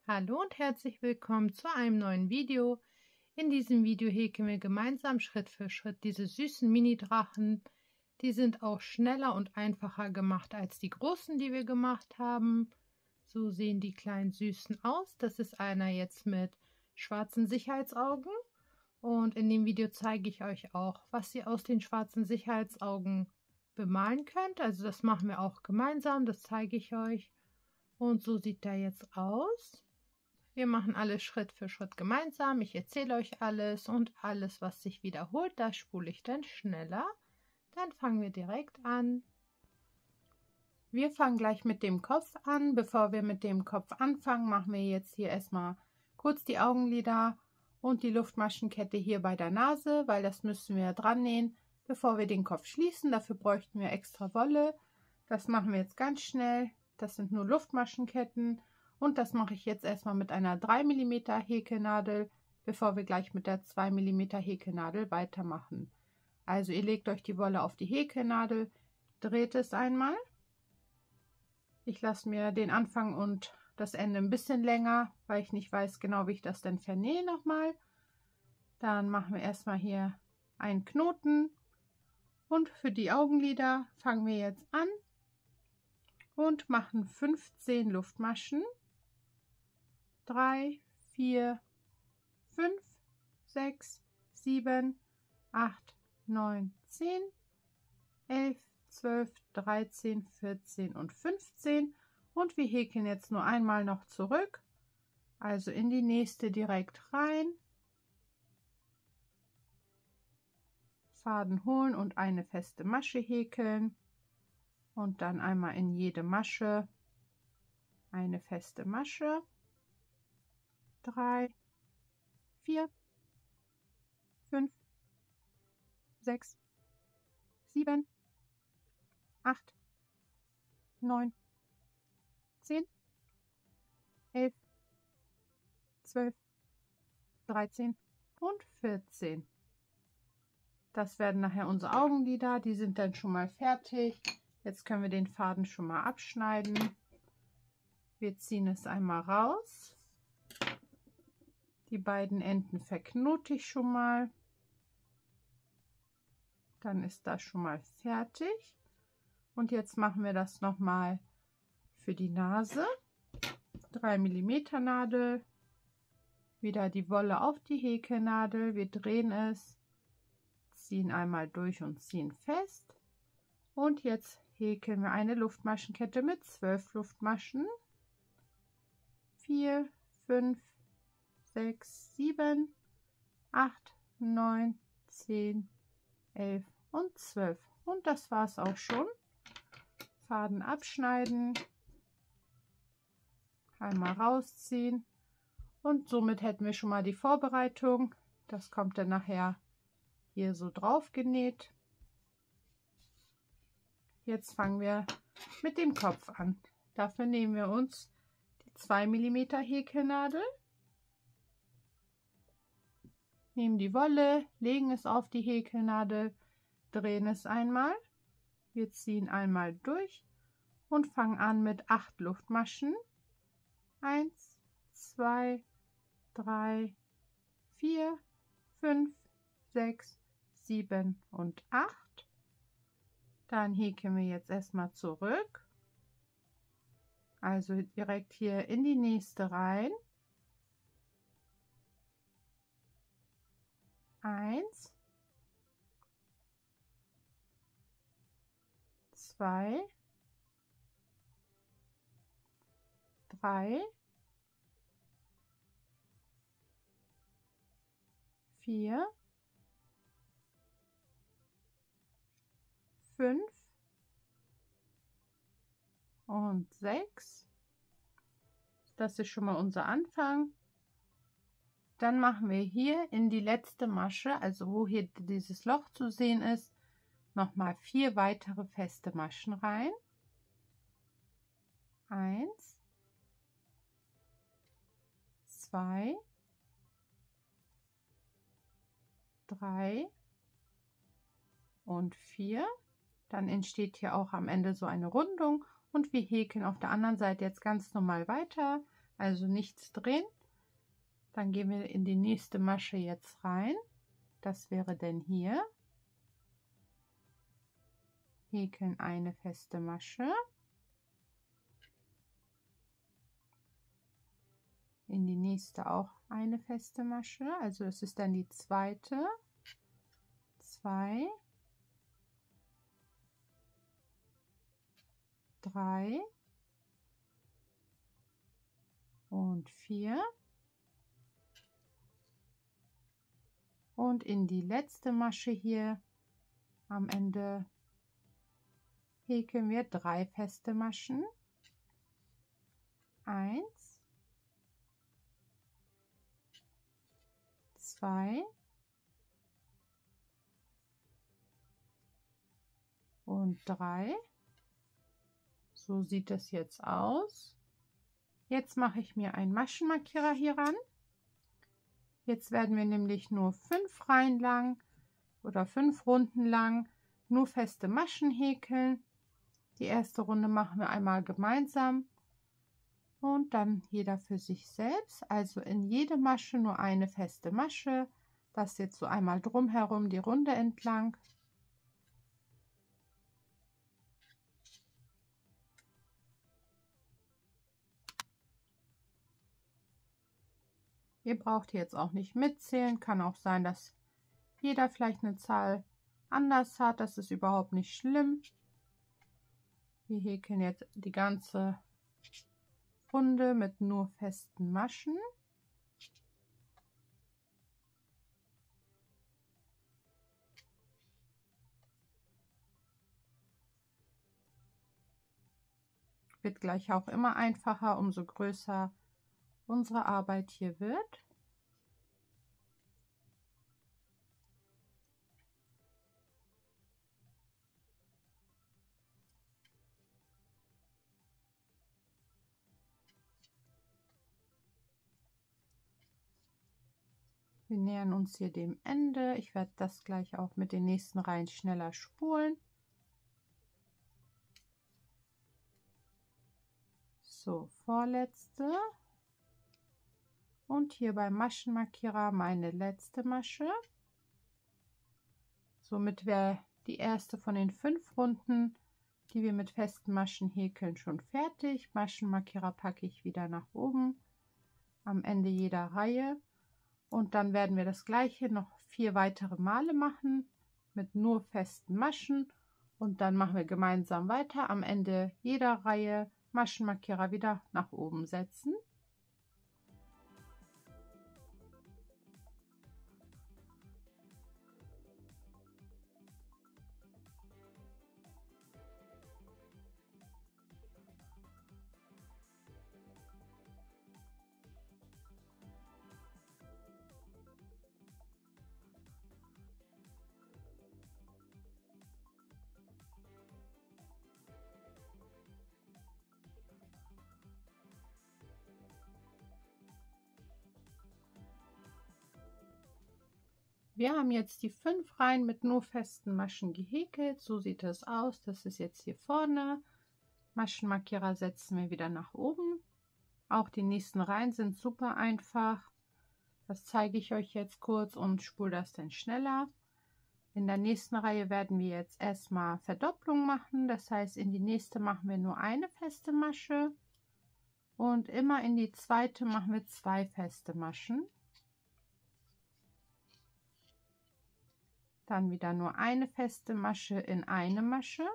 Hallo und herzlich willkommen zu einem neuen Video. In diesem Video häkeln wir gemeinsam Schritt für Schritt diese süßen Mini-Drachen. Die sind auch schneller und einfacher gemacht als die großen, die wir gemacht haben. So sehen die kleinen Süßen aus. Das ist einer jetzt mit schwarzen Sicherheitsaugen. Und in dem Video zeige ich euch auch, was ihr aus den schwarzen Sicherheitsaugen bemalen könnt. Also das machen wir auch gemeinsam, das zeige ich euch. Und so sieht der jetzt aus. Wir machen alles Schritt für Schritt gemeinsam. Ich erzähle euch alles und alles, was sich wiederholt, das spule ich dann schneller. Dann fangen wir direkt an. Wir fangen gleich mit dem Kopf an. Bevor wir mit dem Kopf anfangen, machen wir jetzt hier erstmal kurz die Augenlider und die Luftmaschenkette hier bei der Nase, weil das müssen wir dran nähen, bevor wir den Kopf schließen. Dafür bräuchten wir extra Wolle. Das machen wir jetzt ganz schnell. Das sind nur Luftmaschenketten. Und das mache ich jetzt erstmal mit einer 3 mm Häkelnadel, bevor wir gleich mit der 2 mm Häkelnadel weitermachen. Also ihr legt euch die Wolle auf die Häkelnadel, dreht es einmal. Ich lasse mir den Anfang und das Ende ein bisschen länger, weil ich nicht weiß genau, wie ich das denn vernähe nochmal. Dann machen wir erstmal hier einen Knoten. Und für die Augenlider fangen wir jetzt an und machen 15 Luftmaschen. 3, 4, 5, 6, 7, 8, 9, 10, 11, 12, 13, 14 und 15. Und wir häkeln jetzt nur einmal noch zurück, also in die nächste direkt rein. Faden holen und eine feste Masche häkeln. Und dann einmal in jede Masche eine feste Masche. 3, 4, 5, 6, 7, 8, 9, 10, 11, 12, 13 und 14. Das werden nachher unsere Augenlider, die sind dann schon mal fertig. Jetzt können wir den Faden schon mal abschneiden. Wir ziehen es einmal raus. Die beiden Enden verknote ich schon mal. Dann ist das schon mal fertig. Und jetzt machen wir das nochmal für die Nase. 3 mm Nadel. Wieder die Wolle auf die Häkelnadel. Wir drehen es, ziehen einmal durch und ziehen fest. Und jetzt häkeln wir eine Luftmaschenkette mit 12 Luftmaschen. 4, 5, 6, 7, 8, 9, 10, 11 und 12. Und das war es auch schon. Faden abschneiden, einmal rausziehen und somit hätten wir schon mal die Vorbereitung. Das kommt dann nachher hier so drauf genäht. Jetzt fangen wir mit dem Kopf an. Dafür nehmen wir uns die 2 mm Häkelnadel, nehmen die Wolle, legen es auf die Häkelnadel, drehen es einmal. Wir ziehen einmal durch und fangen an mit 8 Luftmaschen. 1, 2, 3, 4, 5, 6, 7 und 8. Dann häkeln wir jetzt erstmal zurück. Also direkt hier in die nächste rein. 1, 2, 3, 4, 5 und 6. Das ist schon mal unser Anfang. Dann machen wir hier in die letzte Masche, also wo hier dieses Loch zu sehen ist, nochmal 4 weitere feste Maschen rein. 1, 2, 3 und 4. Dann entsteht hier auch am Ende so eine Rundung und wir häkeln auf der anderen Seite jetzt ganz normal weiter. also nichts drehen. Dann gehen wir in die nächste Masche jetzt rein. Das wäre denn hier. Häkeln eine feste Masche. In die nächste auch eine feste Masche, also das ist dann die zweite. 2, 3 und 4 und in die letzte Masche hier am Ende häkeln wir 3 feste Maschen. 1, 2 und 3. So sieht es jetzt aus. Jetzt mache ich mir einen Maschenmarkierer hier ran. Jetzt werden wir nämlich nur 5 Reihen lang oder 5 Runden lang nur feste Maschen häkeln. Die erste Runde machen wir einmal gemeinsam und dann jeder für sich selbst. Also in jede Masche nur eine feste Masche. Das jetzt so einmal drumherum die Runde entlang. Ihr braucht jetzt auch nicht mitzählen. Kann auch sein, dass jeder vielleicht eine Zahl anders hat. Das ist überhaupt nicht schlimm. Wir häkeln jetzt die ganze Runde mit nur festen Maschen. Wird gleich auch immer einfacher, umso größer unsere Arbeit hier wird. Wir nähern uns hier dem Ende. Ich werde das gleich auch mit den nächsten Reihen schneller spulen. So, vorletzte. Und hier beim Maschenmarkierer meine letzte Masche. Somit wäre die erste von den 5 Runden, die wir mit festen Maschen häkeln, schon fertig. Maschenmarkierer packe ich wieder nach oben am Ende jeder Reihe. Und dann werden wir das gleiche noch 4 weitere Male machen mit nur festen Maschen. Und dann machen wir gemeinsam weiter. Am Ende jeder Reihe Maschenmarkierer wieder nach oben setzen. Wir haben jetzt die 5 Reihen mit nur festen Maschen gehäkelt. So sieht es aus. Das ist jetzt hier vorne. Maschenmarkierer setzen wir wieder nach oben. Auch die nächsten Reihen sind super einfach. Das zeige ich euch jetzt kurz und spule das dann schneller. In der nächsten Reihe werden wir jetzt erstmal Verdopplung machen. Das heißt, in die nächste machen wir nur eine feste Masche. Und immer in die zweite machen wir 2 feste Maschen. Dann wieder nur eine feste Masche in eine Masche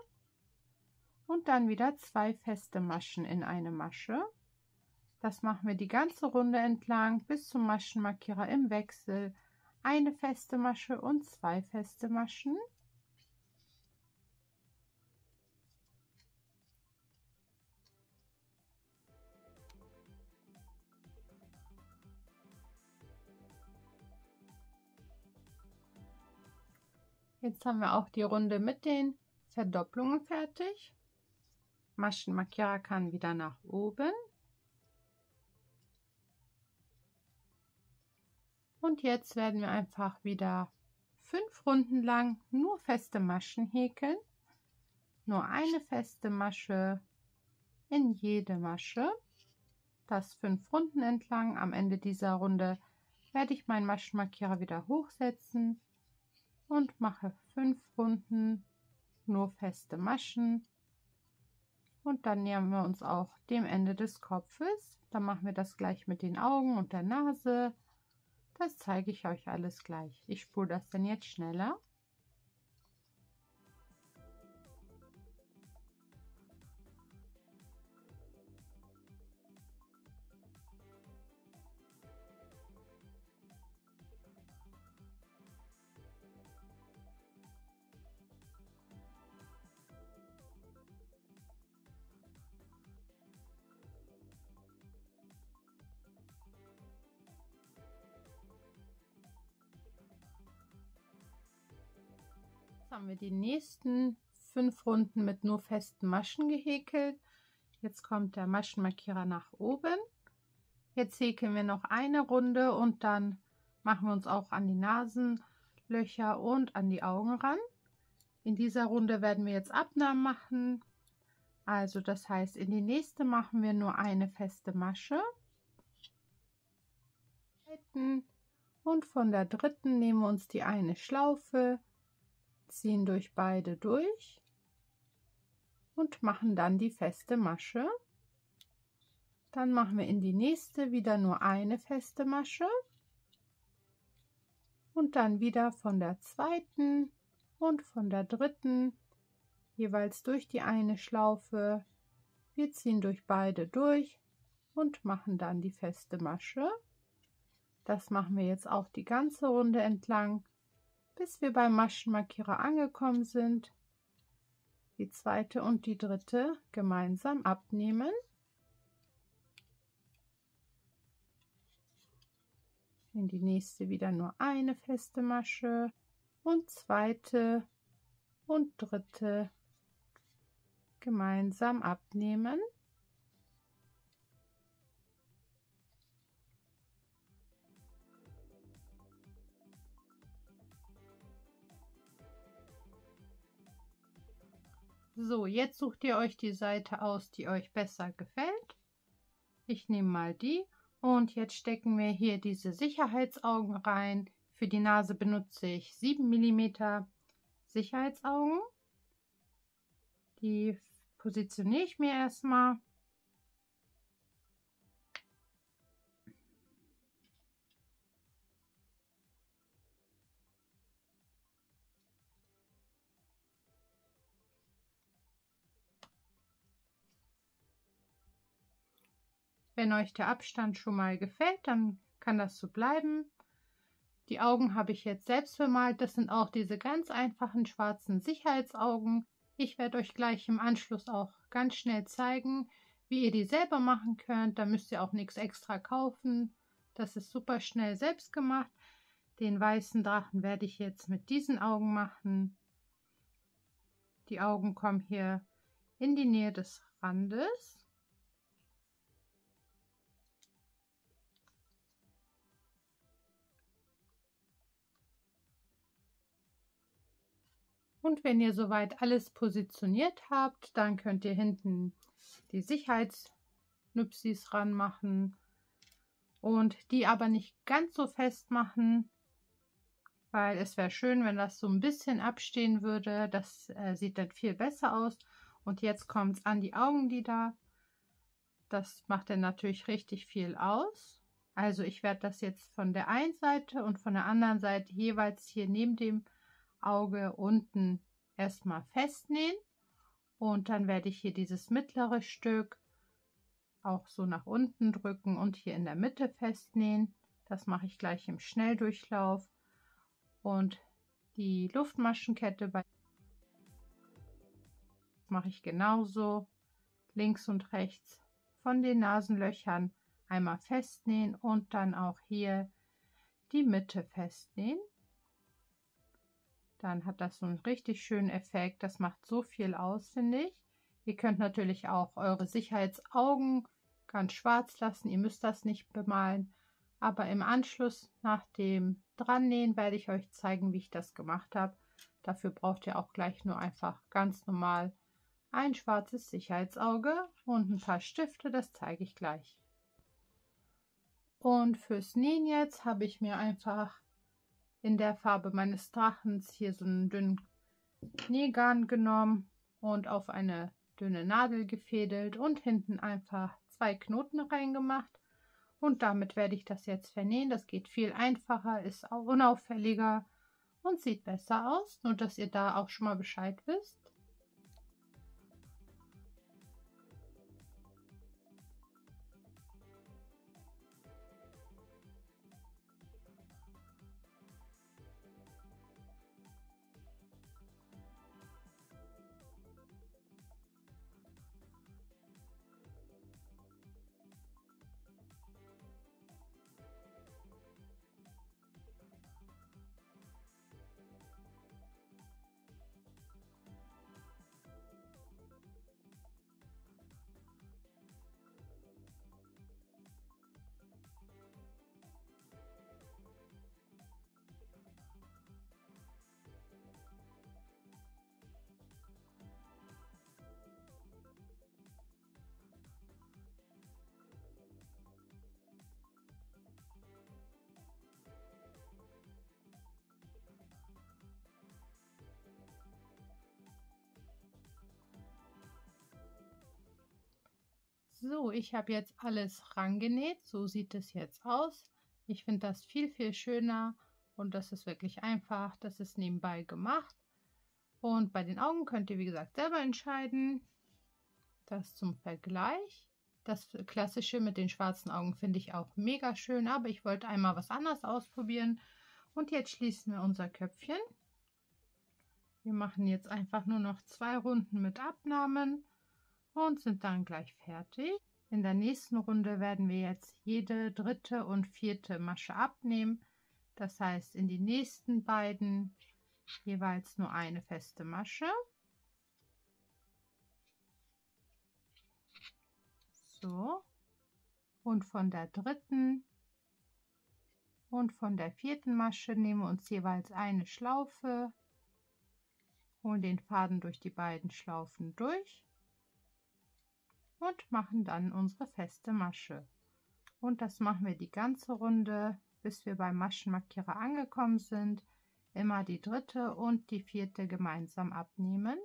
und dann wieder 2 feste Maschen in eine Masche. Das machen wir die ganze Runde entlang bis zum Maschenmarkierer im Wechsel. Eine feste Masche und 2 feste Maschen. Jetzt haben wir auch die Runde mit den Verdopplungen fertig. Maschenmarkierer kann wieder nach oben. Und jetzt werden wir einfach wieder 5 Runden lang nur feste Maschen häkeln. Nur eine feste Masche in jede Masche. das 5 Runden entlang. Am Ende dieser Runde werde ich meinen Maschenmarkierer wieder hochsetzen und mache 5 Runden nur feste Maschen. Und dann nähern wir uns auch dem Ende des Kopfes. Dann machen wir das gleich mit den Augen und der Nase. Das zeige ich euch alles gleich. Ich spule das dann jetzt schneller. Haben wir die nächsten 5 Runden mit nur festen Maschen gehäkelt. Jetzt kommt der Maschenmarkierer nach oben. Jetzt häkeln wir noch eine Runde und dann machen wir uns auch an die Nasenlöcher und an die Augen ran. In dieser Runde werden wir jetzt Abnahmen machen. Also das heißt, in die nächste machen wir nur eine feste Masche. Und von der dritten nehmen wir uns die eine Schlaufe, ziehen durch beide durch und machen dann die feste Masche. Dann machen wir in die nächste wieder nur eine feste Masche und dann wieder von der zweiten und von der dritten jeweils durch die eine Schlaufe. Wir ziehen durch beide durch und machen dann die feste Masche. Das machen wir jetzt auch die ganze Runde entlang, bis wir beim Maschenmarkierer angekommen sind. Die zweite und die dritte gemeinsam abnehmen. In die nächste wieder nur eine feste Masche und zweite und dritte gemeinsam abnehmen. So, jetzt sucht ihr euch die Seite aus, die euch besser gefällt. Ich nehme mal die und jetzt stecken wir hier diese Sicherheitsaugen rein. Für die Nase benutze ich 7 mm Sicherheitsaugen. Die positioniere ich mir erstmal. Wenn euch der Abstand schon mal gefällt, dann kann das so bleiben. Die Augen habe ich jetzt selbst bemalt. Das sind auch diese ganz einfachen schwarzen Sicherheitsaugen. Ich werde euch gleich im Anschluss auch ganz schnell zeigen, wie ihr die selber machen könnt. Da müsst ihr auch nichts extra kaufen. Das ist super schnell selbst gemacht. Den weißen Drachen werde ich jetzt mit diesen Augen machen. Die Augen kommen hier in die Nähe des Randes. Und wenn ihr soweit alles positioniert habt, dann könnt ihr hinten die Sicherheitsnüpsis ranmachen und die aber nicht ganz so fest machen, weil es wäre schön, wenn das so ein bisschen abstehen würde. Das sieht dann viel besser aus. Und jetzt kommt es an die Augenlider. Das macht dann natürlich richtig viel aus. Also ich werde das jetzt von der einen Seite und von der anderen Seite jeweils hier neben dem Auge unten erstmal festnähen und dann werde ich hier dieses mittlere Stück auch so nach unten drücken und hier in der Mitte festnähen. Das mache ich gleich im Schnelldurchlauf und die Luftmaschenkette mache ich genauso links und rechts von den Nasenlöchern einmal festnähen und dann auch hier die Mitte festnähen. Dann hat das so einen richtig schönen Effekt. Das macht so viel aus, finde ich. Ihr könnt natürlich auch eure Sicherheitsaugen ganz schwarz lassen. Ihr müsst das nicht bemalen. Aber im Anschluss nach dem Drannähen werde ich euch zeigen, wie ich das gemacht habe. Dafür braucht ihr auch gleich nur einfach ganz normal ein schwarzes Sicherheitsauge und ein paar Stifte. Das zeige ich gleich. Und fürs Nähen jetzt habe ich mir einfach in der Farbe meines Drachens hier so einen dünnen Nähgarn genommen und auf eine dünne Nadel gefädelt und hinten einfach 2 Knoten reingemacht. Und damit werde ich das jetzt vernähen. Das geht viel einfacher, ist auch unauffälliger und sieht besser aus. Nur, dass ihr da auch schon mal Bescheid wisst. So, ich habe jetzt alles rangenäht. So sieht es jetzt aus. Ich finde das viel schöner und das ist wirklich einfach. Das ist nebenbei gemacht. Und bei den Augen könnt ihr, wie gesagt, selber entscheiden. Das zum Vergleich. Das klassische mit den schwarzen Augen finde ich auch mega schön, aber ich wollte einmal was anderes ausprobieren. Und jetzt schließen wir unser Köpfchen. Wir machen jetzt einfach nur noch 2 Runden mit Abnahmen und sind dann gleich fertig. In der nächsten Runde werden wir jetzt jede 3. und 4. Masche abnehmen. Das heißt, in die nächsten beiden jeweils nur eine feste Masche. So. Und von der 3. und von der 4. Masche nehmen wir uns jeweils eine Schlaufe, holen den Faden durch die beiden Schlaufen durch und machen dann unsere feste Masche. Und das machen wir die ganze Runde, bis wir beim Maschenmarkierer angekommen sind. Immer die 3. und die 4. gemeinsam abnehmen.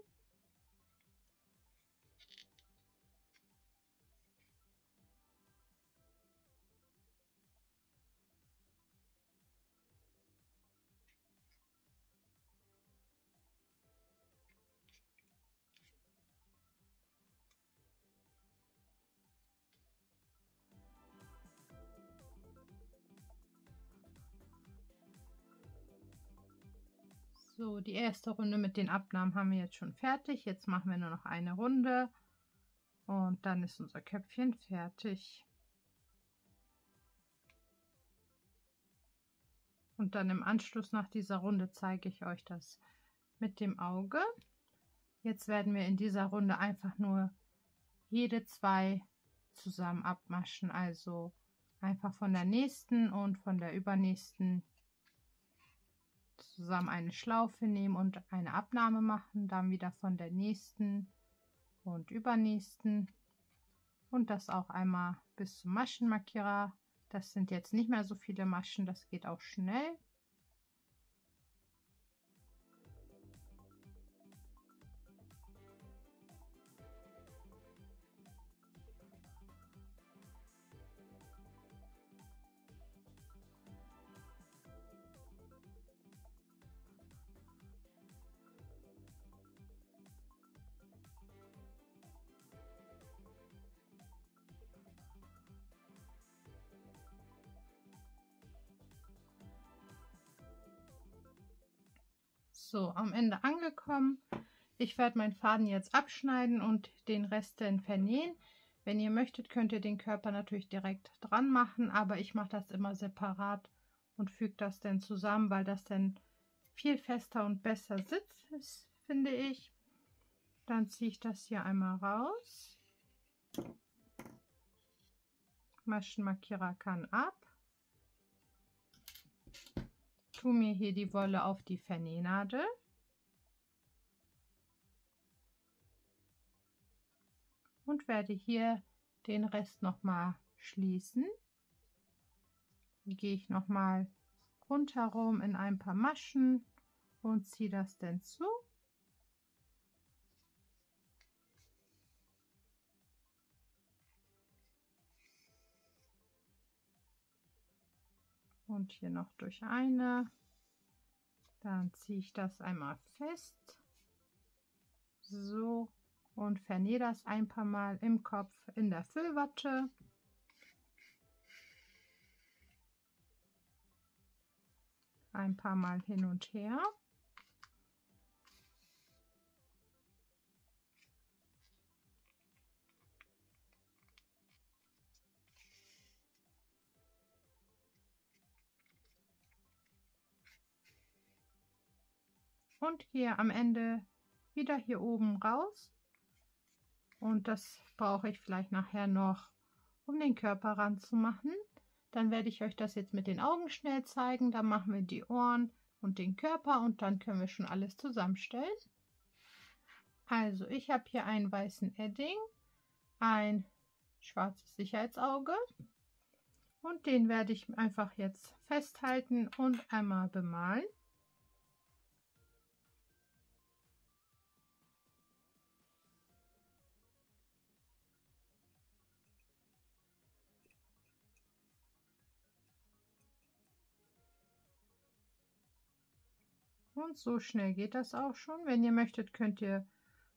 So, die erste Runde mit den Abnahmen haben wir jetzt schon fertig. Jetzt machen wir nur noch eine Runde und dann ist unser Köpfchen fertig. Und dann im Anschluss nach dieser Runde zeige ich euch das mit dem Auge. Jetzt werden wir in dieser Runde einfach nur jede 2 zusammen abmaschen, also einfach von der nächsten und von der übernächsten zusammen eine Schlaufe nehmen und eine Abnahme machen, dann wieder von der nächsten und übernächsten und das auch einmal bis zum Maschenmarkierer. Das sind jetzt nicht mehr so viele Maschen, das geht auch schnell. So, am Ende angekommen. Ich werde meinen Faden jetzt abschneiden und den Rest dann vernähen. Wenn ihr möchtet, könnt ihr den Körper natürlich direkt dran machen, aber ich mache das immer separat und füge das dann zusammen, weil das dann viel fester und besser sitzt, finde ich. Dann ziehe ich das hier einmal raus. Maschenmarkierer kann ab. Tue mir hier die Wolle auf die Vernähnadel. Und werde hier den Rest nochmal schließen. Hier gehe ich nochmal rundherum in ein paar Maschen und ziehe das dann zu. Und hier noch durch eine. Dann ziehe ich das einmal fest. So. Und vernähe das ein paar Mal im Kopf in der Füllwatte. Ein paar Mal hin und her. Und gehe am Ende wieder hier oben raus. Und das brauche ich vielleicht nachher noch, um den Körper ranzumachen. Dann werde ich euch das jetzt mit den Augen schnell zeigen. Dann machen wir die Ohren und den Körper und dann können wir schon alles zusammenstellen. Also ich habe hier einen weißen Edding, ein schwarzes Sicherheitsauge und den werde ich einfach jetzt festhalten und einmal bemalen. Und so schnell geht das auch schon. Wenn ihr möchtet, könnt ihr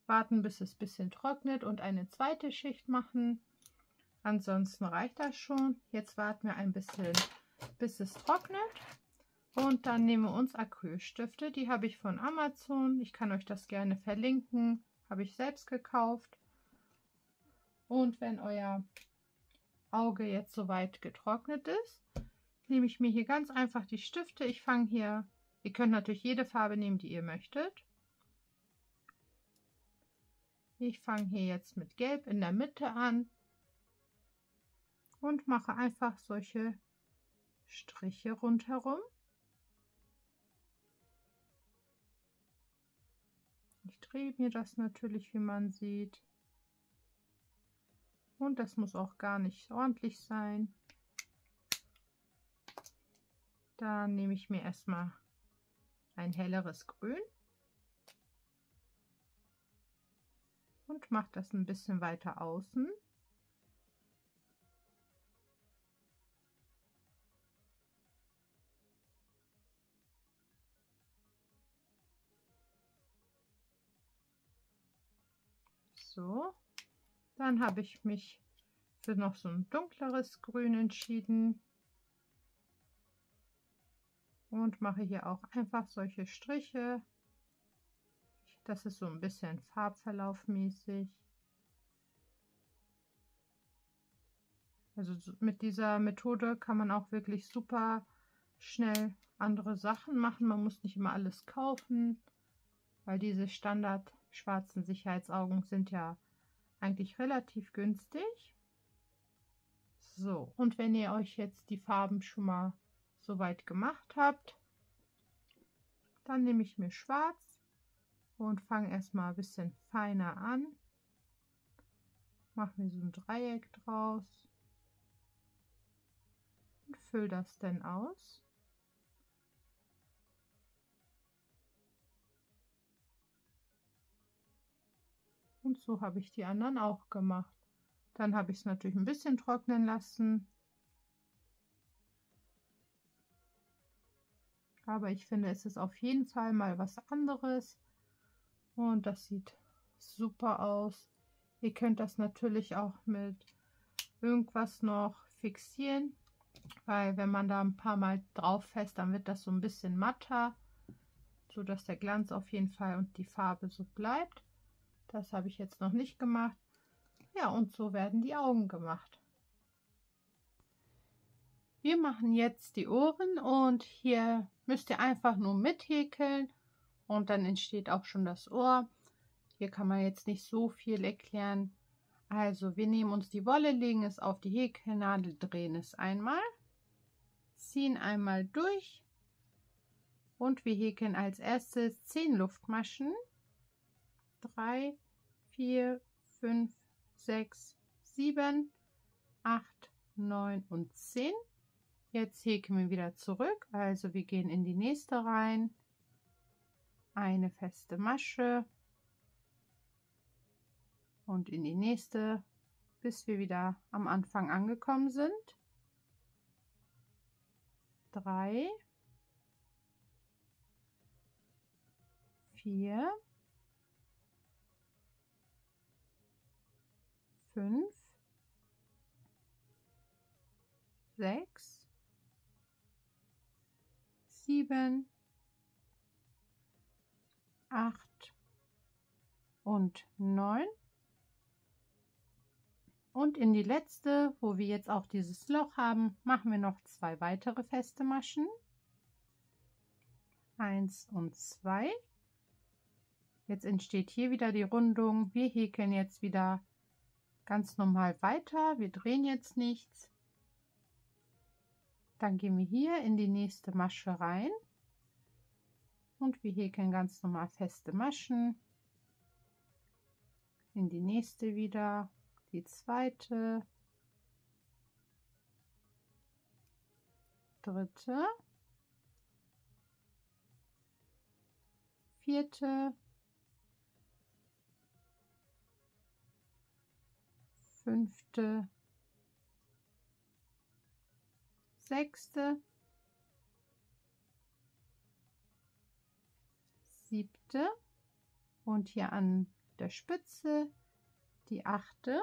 warten, bis es ein bisschen trocknet und eine zweite Schicht machen. Ansonsten reicht das schon. Jetzt warten wir ein bisschen, bis es trocknet. Und dann nehmen wir uns Acrylstifte. Die habe ich von Amazon. Ich kann euch das gerne verlinken. Habe ich selbst gekauft. Und wenn euer Auge jetzt soweit getrocknet ist, nehme ich mir hier ganz einfach die Stifte. Ich fange hier, ihr könnt natürlich jede Farbe nehmen, die ihr möchtet. Ich fange hier jetzt mit Gelb in der Mitte an und mache einfach solche Striche rundherum. Ich drehe mir das natürlich, wie man sieht. Und das muss auch gar nicht ordentlich sein. Dann nehme ich mir erstmal ein helleres Grün und mache das ein bisschen weiter außen. So, dann habe ich mich für noch so ein dunkleres Grün entschieden und mache hier auch einfach solche Striche. Das ist so ein bisschen farbverlaufmäßig. Also mit dieser Methode kann man auch wirklich super schnell andere Sachen machen. Man muss nicht immer alles kaufen, weil diese Standard schwarzen Sicherheitsaugen sind ja eigentlich relativ günstig. So, und wenn ihr euch jetzt die Farben schon mal soweit gemacht habt, dann nehme ich mir schwarz und fange erstmal ein bisschen feiner an. Mache mir so ein Dreieck draus und fülle das dann aus. Und so habe ich die anderen auch gemacht. Dann habe ich es natürlich ein bisschen trocknen lassen. Aber ich finde, es ist auf jeden Fall mal was anderes. Und das sieht super aus. Ihr könnt das natürlich auch mit irgendwas noch fixieren. Weil wenn man da ein paar Mal drauf fässt, dann wird das so ein bisschen matter. So dass der Glanz auf jeden Fall und die Farbe so bleibt. Das habe ich jetzt noch nicht gemacht. Ja, und so werden die Augen gemacht. Wir machen jetzt die Ohren und hier müsst ihr einfach nur mithäkeln und dann entsteht auch schon das Ohr. Hier kann man jetzt nicht so viel erklären. Also wir nehmen uns die Wolle, legen es auf die Häkelnadel, drehen es einmal, ziehen einmal durch und wir häkeln als erstes 10 Luftmaschen. 3, 4, 5, 6, 7, 8, 9 und 10. Jetzt häkeln wir wieder zurück, also wir gehen in die nächste rein, eine feste Masche und in die nächste, bis wir wieder am Anfang angekommen sind. 3, 4, 5, 6, 7, 8 und 9. Und in die letzte, wo wir jetzt auch dieses Loch haben, machen wir noch 2 weitere feste Maschen. 1 und 2. Jetzt entsteht hier wieder die Rundung. Wir häkeln jetzt wieder ganz normal weiter. Wir drehen jetzt nichts. Dann gehen wir hier in die nächste Masche rein. Und wir häkeln ganz normal feste Maschen. In die nächste wieder. Die zweite, dritte, vierte, fünfte, sechste, siebte und hier an der Spitze die achte.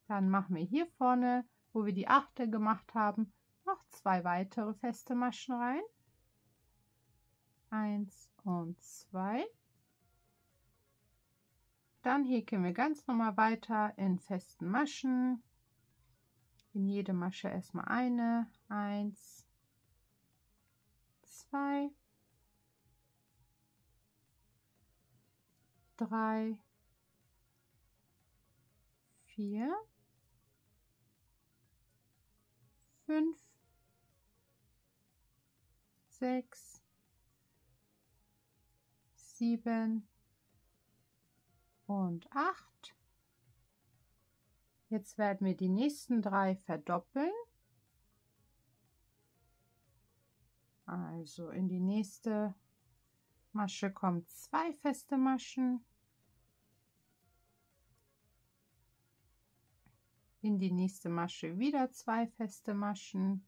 Dann machen wir hier vorne, wo wir die achte gemacht haben, noch 2 weitere feste Maschen rein. 1 und 2. Dann häkeln wir ganz normal weiter in festen Maschen. In jede Masche erstmal eine. 1, 2, 3, 4, 5, 6, 7 und 8. Jetzt werden wir die nächsten 3 verdoppeln. Also in die nächste Masche kommen 2 feste Maschen. In die nächste Masche wieder 2 feste Maschen.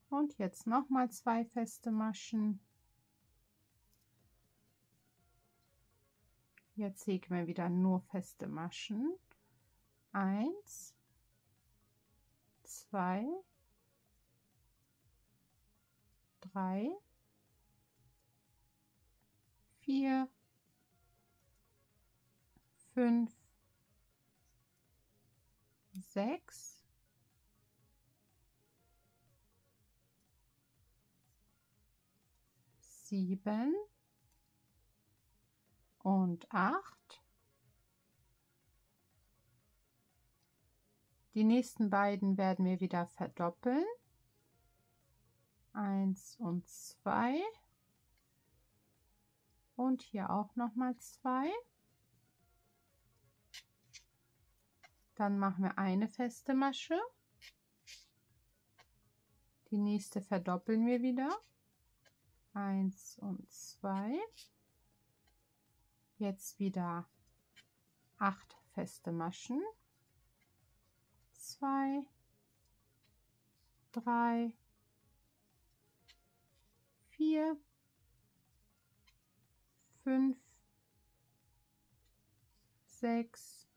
Und jetzt nochmal 2 feste Maschen. Jetzt häkeln wir wieder nur feste Maschen. 1, 2, 3, 4, 5, 6, 7 und 8. Die nächsten beiden werden wir wieder verdoppeln. 1 und 2. Und hier auch nochmal 2. Dann machen wir eine feste Masche. Die nächste verdoppeln wir wieder. 1 und 2. Jetzt wieder 8 feste Maschen. 2, 3, 4, 5, 6,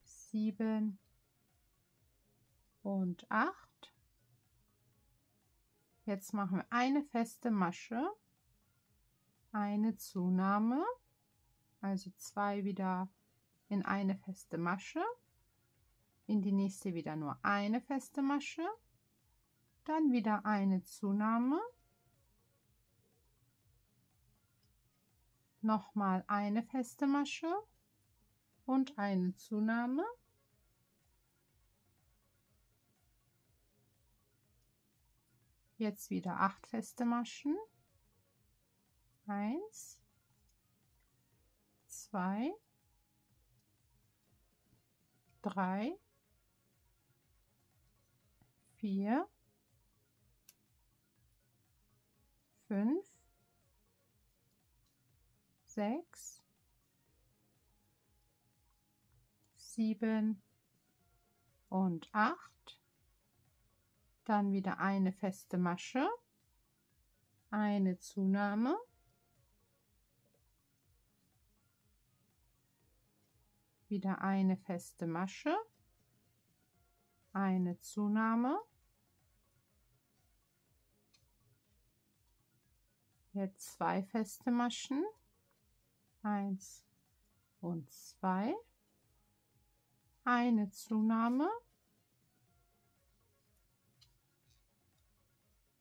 7 und 8. Jetzt machen wir eine feste Masche, eine Zunahme, also 2 wieder in eine feste Masche, in die nächste wieder nur eine feste Masche, dann wieder eine Zunahme, nochmal eine feste Masche und eine Zunahme. Jetzt wieder 8 feste Maschen. 1, 2, 3, 4, 5, 6, 7 und 8. Dann wieder eine feste Masche, eine Zunahme, wieder eine feste Masche, eine Zunahme, jetzt 2 feste Maschen, 1 und 2, eine Zunahme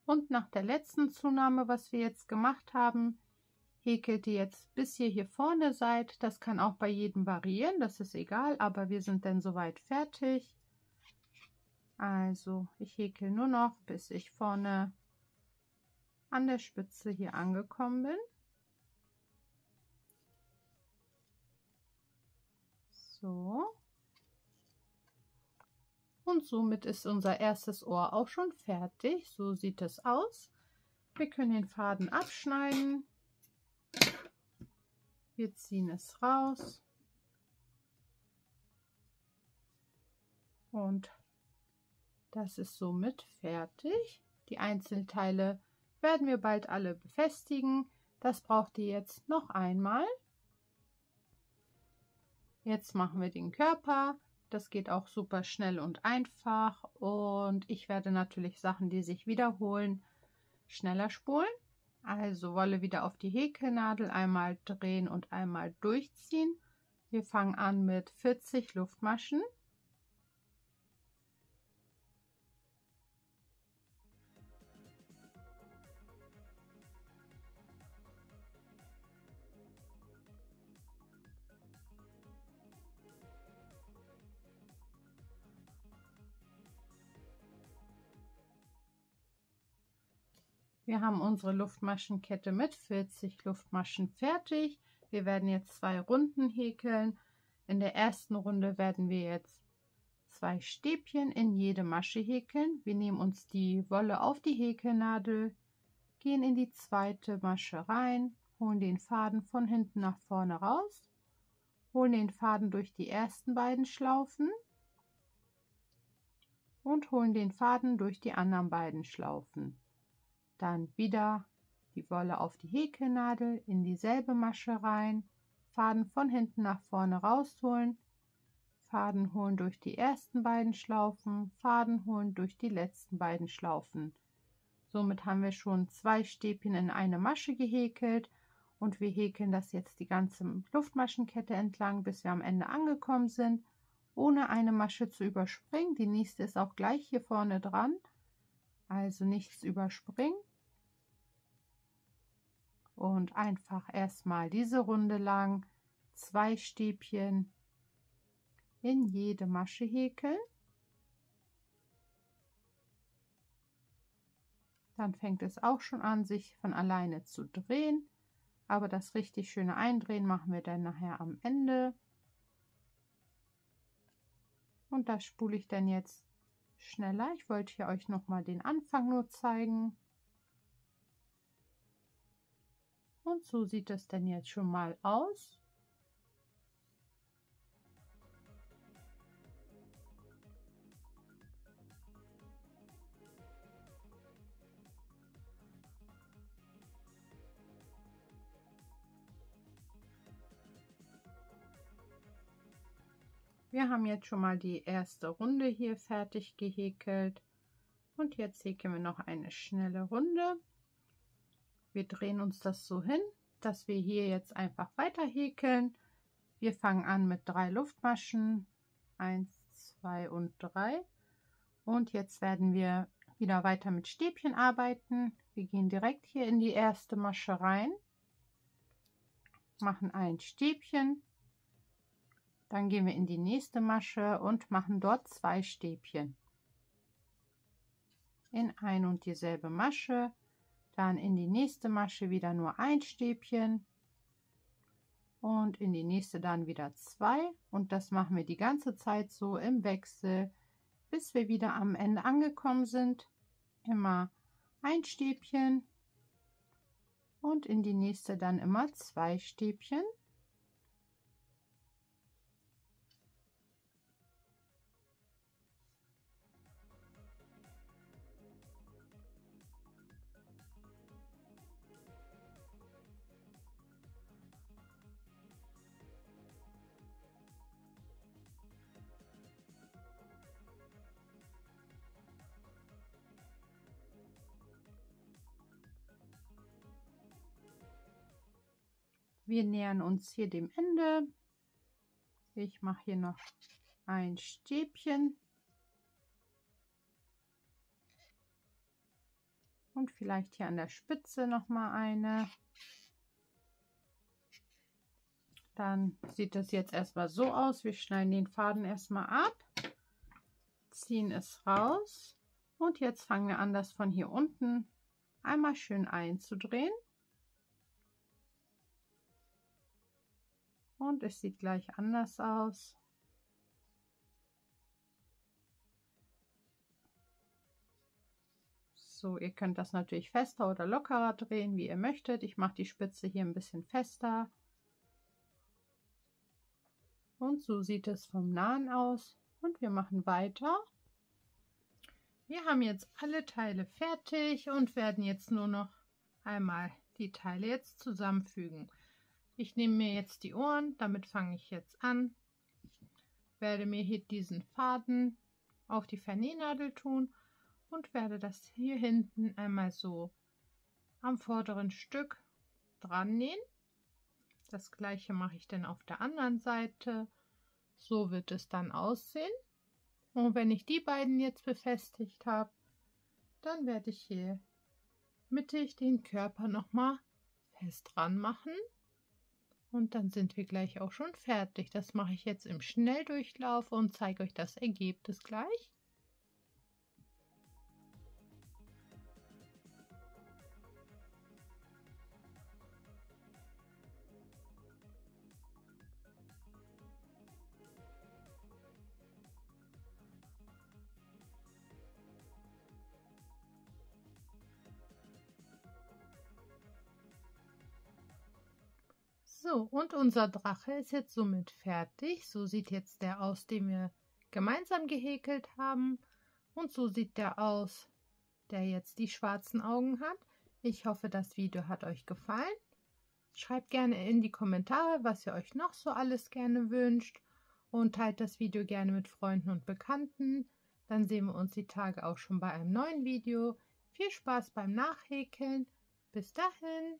und nach der letzten Zunahme, was wir jetzt gemacht haben, häkelt ihr jetzt bis ihr hier vorne seid. Das kann auch bei jedem variieren, das ist egal, aber wir sind dann soweit fertig. Also ich häkel nur noch, bis ich vorne an der Spitze hier angekommen bin. So. Und somit ist unser erstes Ohr auch schon fertig. So sieht es aus. Wir können den Faden abschneiden. Wir ziehen es raus. Und das ist somit fertig. Die Einzelteile werden wir bald alle befestigen. Das braucht ihr jetzt noch einmal. Jetzt machen wir den Körper. Das geht auch super schnell und einfach. Und ich werde natürlich Sachen, die sich wiederholen, schneller spulen. Also Wolle wieder auf die Häkelnadel, einmal drehen und einmal durchziehen. Wir fangen an mit 40 Luftmaschen. Wir haben unsere Luftmaschenkette mit 40 Luftmaschen fertig. Wir werden jetzt 2 Runden häkeln. In der ersten Runde werden wir jetzt 2 Stäbchen in jede Masche häkeln. Wir nehmen uns die Wolle auf die Häkelnadel, gehen in die zweite Masche rein, holen den Faden von hinten nach vorne raus, holen den Faden durch die ersten beiden Schlaufen und holen den Faden durch die anderen beiden Schlaufen. Dann wieder die Wolle auf die Häkelnadel, in dieselbe Masche rein, Faden von hinten nach vorne rausholen, Faden holen durch die ersten beiden Schlaufen, Faden holen durch die letzten beiden Schlaufen. Somit haben wir schon 2 Stäbchen in eine Masche gehäkelt und wir häkeln das jetzt die ganze Luftmaschenkette entlang, bis wir am Ende angekommen sind, ohne eine Masche zu überspringen. Die nächste ist auch gleich hier vorne dran. Also nichts überspringen und einfach erstmal diese Runde lang 2 Stäbchen in jede Masche häkeln. Dann fängt es auch schon an, sich von alleine zu drehen, aber das richtig schöne Eindrehen machen wir dann nachher am Ende. Und das spule ich dann jetzt schneller. Ich wollte hier euch noch mal den Anfang nur zeigen. Und so sieht es dann jetzt schon mal aus. Wir haben jetzt schon mal die erste Runde hier fertig gehäkelt und jetzt häkeln wir noch eine schnelle Runde. Wir drehen uns das so hin, dass wir hier jetzt einfach weiter häkeln. Wir fangen an mit 3 Luftmaschen, 1, 2 und 3 und jetzt werden wir wieder weiter mit Stäbchen arbeiten. Wir gehen direkt hier in die erste Masche rein, machen ein Stäbchen. Dann gehen wir in die nächste Masche und machen dort 2 Stäbchen. In ein und dieselbe Masche, dann in die nächste Masche wieder nur ein Stäbchen und und in die nächste dann wieder 2 und das machen wir die ganze Zeit so im Wechsel, bis wir wieder am Ende angekommen sind. Immer ein Stäbchen und in die nächste dann immer 2 Stäbchen. Wir nähern uns hier dem Ende. Ich mache hier noch ein Stäbchen und vielleicht hier an der Spitze noch mal eine. Dann sieht das jetzt erstmal so aus. Wir schneiden den Faden erstmal ab, ziehen es raus und jetzt fangen wir an, das von hier unten einmal schön einzudrehen. Und es sieht gleich anders aus. So, ihr könnt das natürlich fester oder lockerer drehen, wie ihr möchtet. Ich mache die Spitze hier ein bisschen fester. Und so sieht es vom Nahen aus. Und wir machen weiter. Wir haben jetzt alle Teile fertig und werden jetzt nur noch einmal die Teile jetzt zusammenfügen. Ich nehme mir jetzt die Ohren, damit fange ich jetzt an. Werde mir hier diesen Faden auf die Vernähnadel tun und werde das hier hinten einmal so am vorderen Stück dran nähen. Das gleiche mache ich dann auf der anderen Seite. So wird es dann aussehen. Und wenn ich die beiden jetzt befestigt habe, dann werde ich hier mittig den Körper nochmal fest dran machen. Und dann sind wir gleich auch schon fertig. Das mache ich jetzt im Schnelldurchlauf und zeige euch das Ergebnis gleich. So, und unser Drache ist jetzt somit fertig. So sieht jetzt der aus, den wir gemeinsam gehäkelt haben. Und so sieht der aus, der jetzt die schwarzen Augen hat. Ich hoffe, das Video hat euch gefallen. Schreibt gerne in die Kommentare, was ihr euch noch so alles gerne wünscht. Und teilt das Video gerne mit Freunden und Bekannten. Dann sehen wir uns die Tage auch schon bei einem neuen Video. Viel Spaß beim Nachhäkeln. Bis dahin.